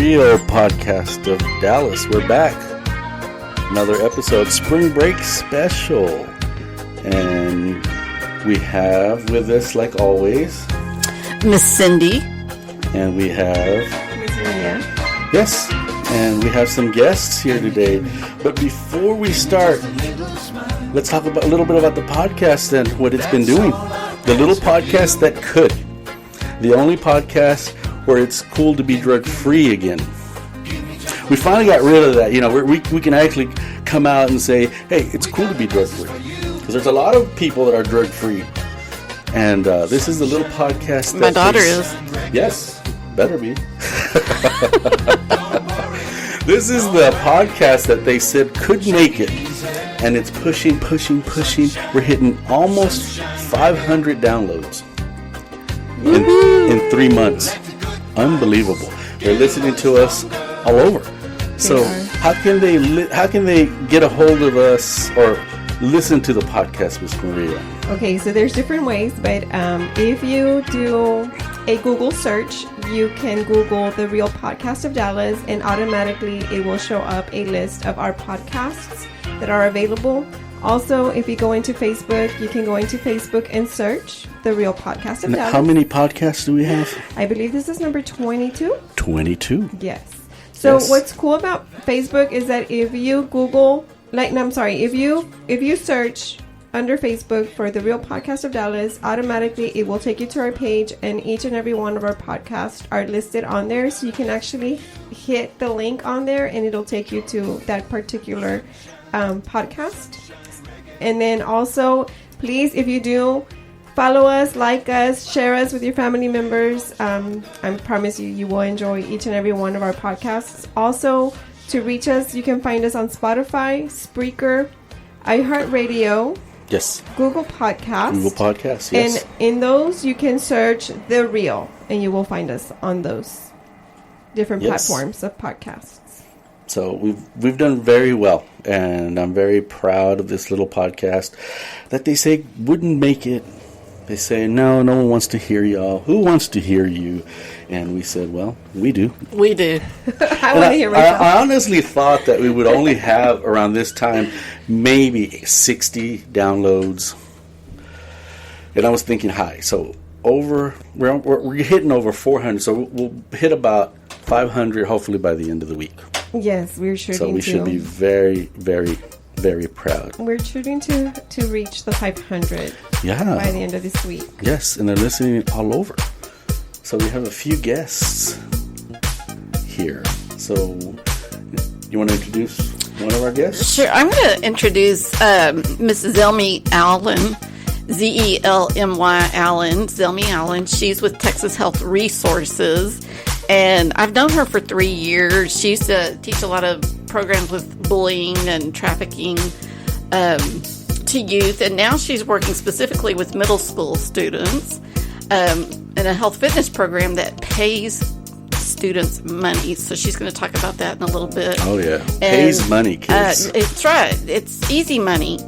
Real podcast of Dallas. We're back. Another episode, Spring Break Special. And we have with us, like always, Miss Cindy. And we have Miss Maria. Yes, and we have some guests here today. But before we start, let's talk about a little bit about the podcast and what it's been doing. The little podcast that could. The only podcast where it's cool to be drug-free again. We finally got rid of that. You know, we can actually come out and say, hey, it's cool to be drug-free. Because there's a lot of people that are drug-free. And this is the little podcast that... My daughter is. Yes, better be. This is the podcast that they said could make it. And it's pushing. We're hitting almost 500 downloads in 3 months. Unbelievable. They're listening to us all over. So how can they get a hold of us or listen to the podcast, Miss Maria? Okay, so there's different ways, but if you do a Google search, you can Google The Real Podcast of Dallas, and automatically it will show up a list of our podcasts that are available. Also, if you go into Facebook, you can go into Facebook and search The Real Podcast of Dallas. How many podcasts do we have? I believe this is number 22. 22? Yes. So What's cool about Facebook is that if you Google, if you search under Facebook for The Real Podcast of Dallas, automatically it will take you to our page, and each and every one of our podcasts are listed on there. So you can actually hit the link on there, and it'll take you to that particular podcast. And then also, please, if you do, follow us, like us, share us with your family members. I promise you will enjoy each and every one of our podcasts. Also, to reach us, you can find us on Spotify, Spreaker, iHeartRadio, yes, Google Podcasts, yes. And in those, you can search The Real, and you will find us on those different platforms of podcasts. So we've done very well, and I'm very proud of this little podcast that they say wouldn't make it. They say, no one wants to hear y'all. Who wants to hear you? And we said, well, we do. We do. I want to hear myself. I honestly thought that we would only have around this time maybe 60 downloads. And I was thinking high. So we're hitting over 400. So we'll hit about 500 hopefully by the end of the week. Yes, we're shooting to. So we should be very, very, very proud. We're shooting to reach the 500 by the end of this week. Yes, and they're listening all over. So we have a few guests here. So you want to introduce one of our guests? Sure. I'm going to introduce Miss Zelmy Allen, Zelmy Allen. Zelmy Allen. She's with Texas Health Resources. And I've known her for 3 years. She used to teach a lot of programs with bullying and trafficking to youth. And now she's working specifically with middle school students in a health fitness program that pays students money. So she's going to talk about that in a little bit. Oh, yeah. Pays money, kids. It's right. It's easy money.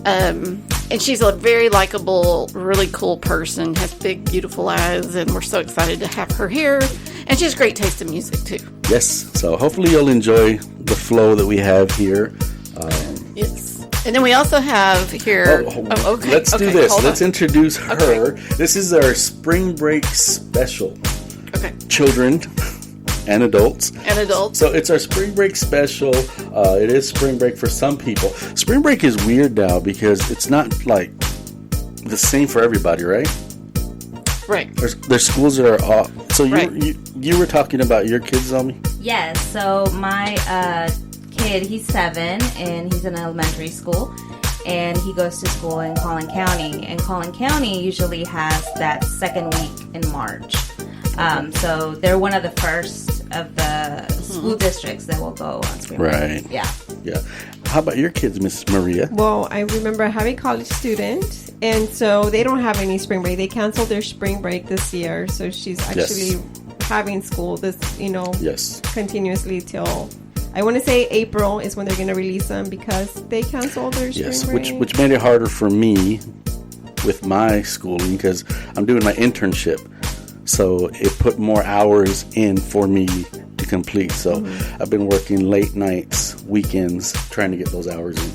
And she's a very likable, really cool person, has big, beautiful eyes, and we're so excited to have her here. And she has great taste in music, too. Yes. So hopefully you'll enjoy the flow that we have here. Yes. And then we also have here... okay. Let's do this. Let's introduce her. Okay. This is our Spring Break Special. Okay. Children and adults. So it's our Spring Break Special. It is Spring Break for some people. Spring Break is weird now because it's not like the same for everybody, right? Right. There's schools that are off. So you were talking about your kids, Zelmy? Yes. So my kid, he's 7, and he's in elementary school. And he goes to school in Collin County. And Collin County usually has that second week in March. So they're one of the first of the school districts that will go on spring break. Right. Yeah. How about your kids, Miss Maria? Well, I remember having a college student, and so they don't have any spring break. They canceled their spring break this year, so she's actually having school continuously till, I want to say April is when they're going to release them because they canceled their spring break. Which made it harder for me with my schooling because I'm doing my internship. So it put more hours in for me to to complete. So I've been working late nights, weekends, trying to get those hours in.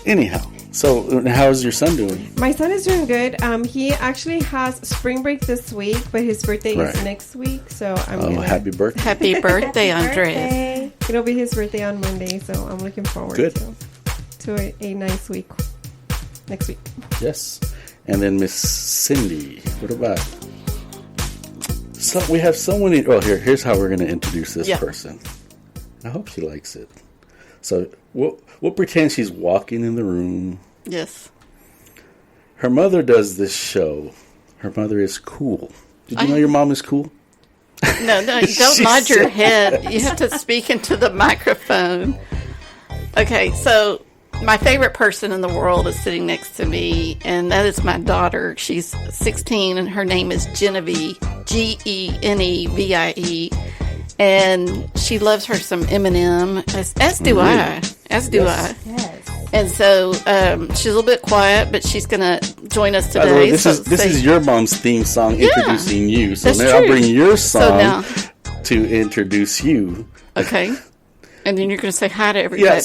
Anyhow, so how's your son doing? My son is doing good. He actually has spring break this week, but his birthday is next week. So happy birthday. Happy birthday, Andres. It'll be his birthday on Monday, so I'm looking forward to a nice week next week. Yes. And then Miss Cindy, what about? So we have someone here's how we're going to introduce this person. I hope she likes it. So we'll pretend she's walking in the room. Yes. Her mother does this show. Her mother is cool. Did you know your mom is cool? No, you don't nod your head. You have to speak into the microphone. Okay, so my favorite person in the world is sitting next to me, and that is my daughter. She's 16, and her name is Genevie, Genevie. And she loves her some Eminem, as do I. Yes. And so she's a little bit quiet, but she's going to join us today. Way, this is your mom's theme song introducing you. So now I'll bring your song to introduce you. Okay. And then you're going to say hi to everybody. Yeah,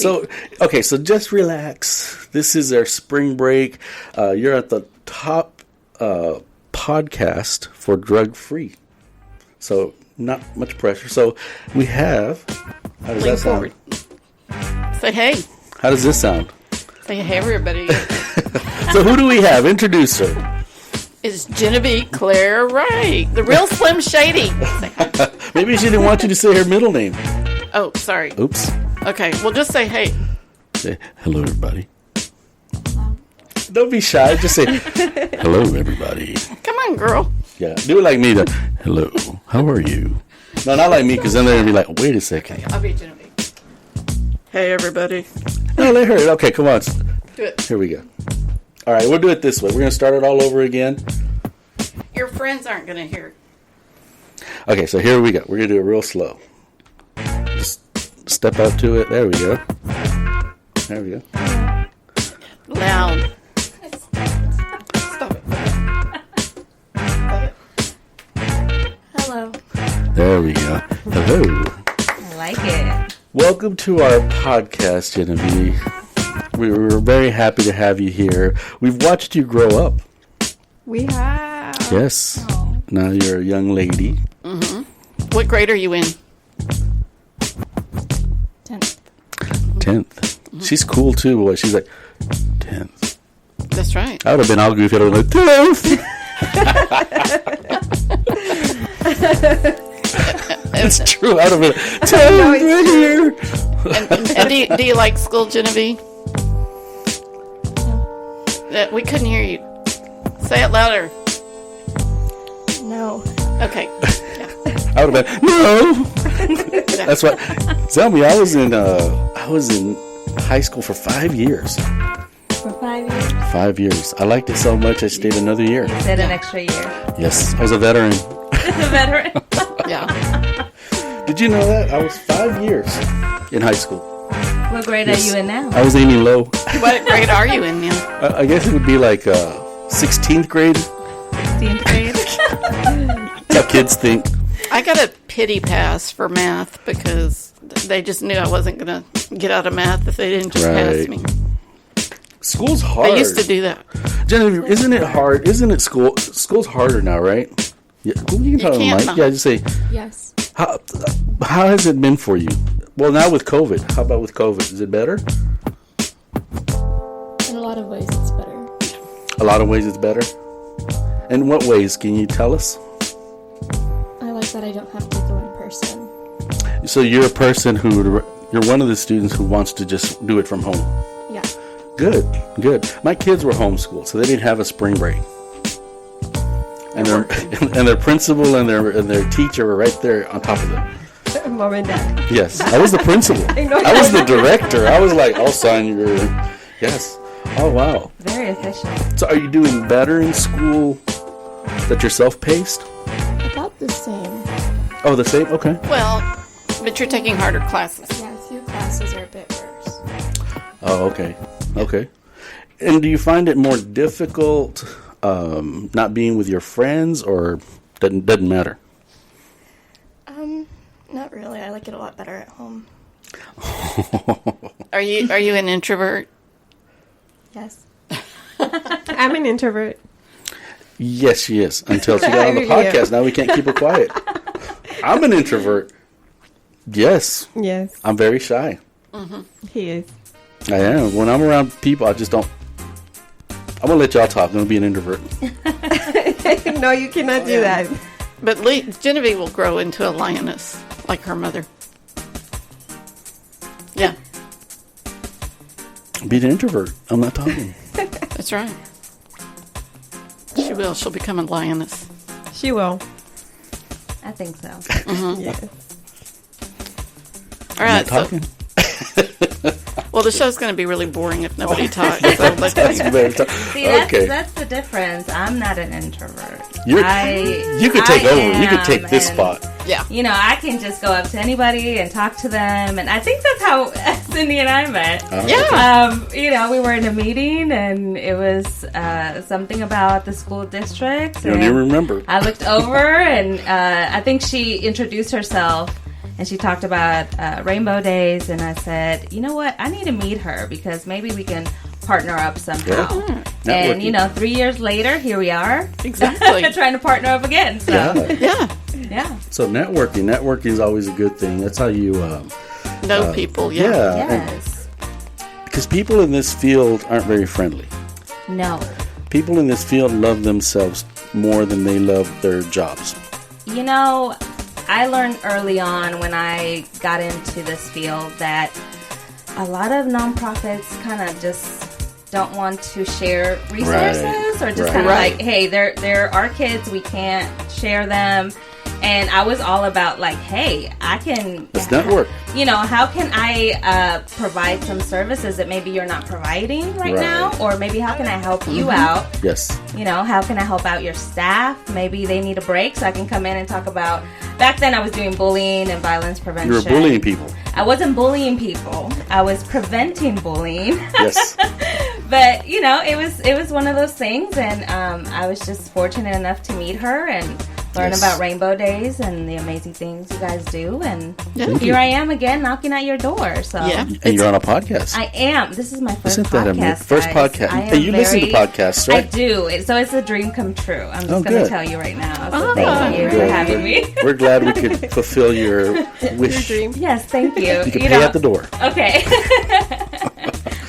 so just relax. This is our spring break. You're at the top podcast for drug-free. So not much pressure. So we have... How does that sound? Say hey. How does this sound? Say hey, everybody. So who do we have? Introduce her. It's Genevieve Claire Wright, the real Slim Shady. Maybe she didn't want you to say her middle name. Oh, sorry. Oops. Okay, well, just say hey. Say hello, everybody. Don't be shy. Just say hello, everybody. Come on, girl. Yeah, do it like me. Hello, how are you? No, not like me, because then they're going to be like, wait a second. Okay, I'll be Genevieve. Hey, everybody. No, let her. Okay, come on. Do it. Here we go. All right, we'll do it this way. We're going to start it all over again. Your friends aren't going to hear. Okay, so here we go. We're going to do it real slow. Just step up to it. There we go. There we go. Loud. Stop it. Stop it. Hello. There we go. Hello. I like it. Welcome to our podcast, Genevieve. We're very happy to have you here. We've watched you grow up. We have. Yes. Oh. Now you're a young lady. Mm-hmm. What grade are you in? 10th. 10th. Mm-hmm. She's cool too, boy. She's like 10th. That's right. I would have been all goofy. I would have been like 10th. It's true. I would have been 10th right here. And do you like school, Genevieve? We couldn't hear you. Say it louder. No. Okay. Yeah. I would have been no. That's what. Zelmy, I was in high school for 5 years. For 5 years? 5 years. I liked it so much I stayed another year. You said an extra year. Yes, I was a veteran. A veteran? Yeah. Did you know that? I was 5 years in high school. What grade are you in now? I was aiming low. What grade are you in now? I guess it would be like 16th grade. 16th grade? That's how kids think. I got a pity pass for math because they just knew I wasn't going to get out of math if they didn't just pass me. School's hard. They used to do that. Genevieve, isn't it hard? Isn't it school? School's harder now, right? Yeah. You can tell them, Mike. Yeah, just say. Yes. How has it been for you? Well, now with COVID. How about with COVID? Is it better? In a lot of ways, it's better. A lot of ways it's better? In what ways? Can you tell us? I like that I don't have to go in person. So you're a person you're one of the students who wants to just do it from home. Yeah. Good. My kids were homeschooled, so they didn't have a spring break. And their principal and their teacher were right there on top of them. Mom and Dad. Yes, I was the principal. I was the director. I was like, I'll sign your... Yes. Oh, wow. Very efficient. So are you doing better in school that you're self-paced? About the same. Oh, the same? Okay. Well, but you're taking harder classes. Yeah, a few classes are a bit worse. Oh, okay. Okay. And do you find it more difficult not being with your friends, or doesn't matter? Not really. I like it a lot better at home. Are you an introvert? Yes. I'm an introvert. Yes, she is. Until she got on the podcast. Now we can't keep her quiet. I'm an introvert. Yes. Yes. I'm very shy. Mm-hmm. He is. I am. When I'm around people, I just don't. I'm going to let y'all talk. I'm going to be an introvert. No, you cannot do that. But Genevie will grow into a lioness, like her mother. Yeah. Be an introvert. I'm not talking. That's right. She will. She'll become a lioness. She will. I think so. Mm-hmm. Yes. All I'm right. not talking. Well, the show's going to be really boring if nobody talks. So let's See, that's the difference. I'm not an introvert. You could take over. You could take this spot. Yeah. You know, I can just go up to anybody and talk to them. And I think that's how Cindy and I met. Yeah. You know, we were in a meeting and it was something about the school districts. You don't even remember. I looked over and I think she introduced herself. And she talked about Rainbow Days, and I said, you know what? I need to meet her because maybe we can partner up somehow. Yeah. And, you know, 3 years later, here we are. Exactly. Trying to partner up again. So. Yeah. So networking is always a good thing. That's how you know people. Yeah. Yes. Because people in this field aren't very friendly. No. People in this field love themselves more than they love their jobs. You know, I learned early on when I got into this field that a lot of nonprofits kind of just don't want to share resources or just kind of like, hey, they're our kids, we can't share them. And I was all about like, hey, I can... Let's network. You know, how can I provide some services that maybe you're not providing right now? Or maybe how can I help you out? Yes. You know, how can I help out your staff? Maybe they need a break so I can come in and talk about... Back then I was doing bullying and violence prevention. You were bullying people. I wasn't bullying people. I was preventing bullying. Yes. But, you know, it was one of those things. And I was just fortunate enough to meet her and learn about Rainbow Days and the amazing things you guys do. And here I am again knocking at your door. So and you're on a podcast. I am. This is my first Isn't that podcast. First podcast. Hey, you listen to podcasts, right? I do. So it's a dream come true. I'm just going to tell you right now. So thank you for having me. We're glad we could fulfill your wish. Your dream. Yes, thank you. You can pay at the door. Okay.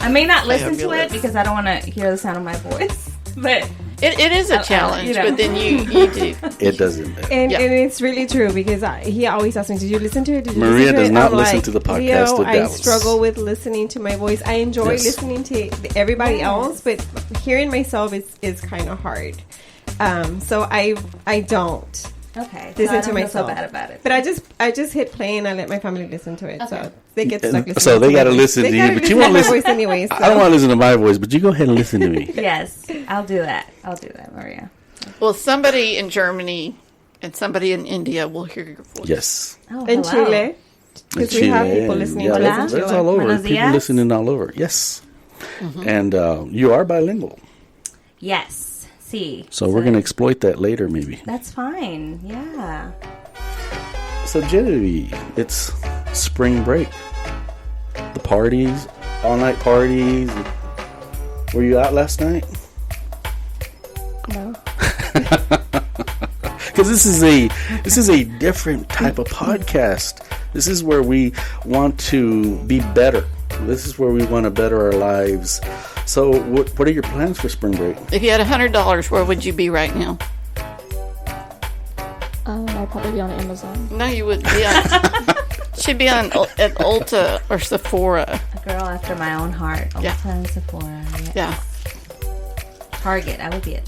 I may not listen to it because I don't want to hear the sound of my voice. But it is a challenge, but then you do. It doesn't. And it's really true because he always asks me, did you listen to it? Maria does not listen to the podcast of I Dallas. struggle with listening to my voice. I enjoy listening to everybody else, but hearing myself is kind of hard. So I don't listen to myself. So bad about it. But I just hit play and I let my family listen to it. So they get stuck listening. So they got to listen to you, but you won't listen. Voice anyway, so. I don't want to listen to my voice, but you go ahead and listen to me. Yes, I'll do that, Maria. Well, somebody in Germany and somebody in India will hear your voice. Yes. Oh, in Chile. Because we have people listening to that's all over. Buenos People dias. listening all over. Yes. And you are bilingual. Yes. See. So we're going to exploit that later, maybe. That's fine. Yeah. So Genevie, it's spring break. The parties, all night parties. Were you out last night? No. Because this is a different type of podcast. This is where we want to be better. This is where we want to better our lives. So what are your plans for spring break? If you had $100, where would you be right now? I'd probably be on Amazon. No, you would be on. She'd be on at Ulta or Sephora. A girl after my own heart. Ulta and Sephora. Yes. Yeah. Target. I would be at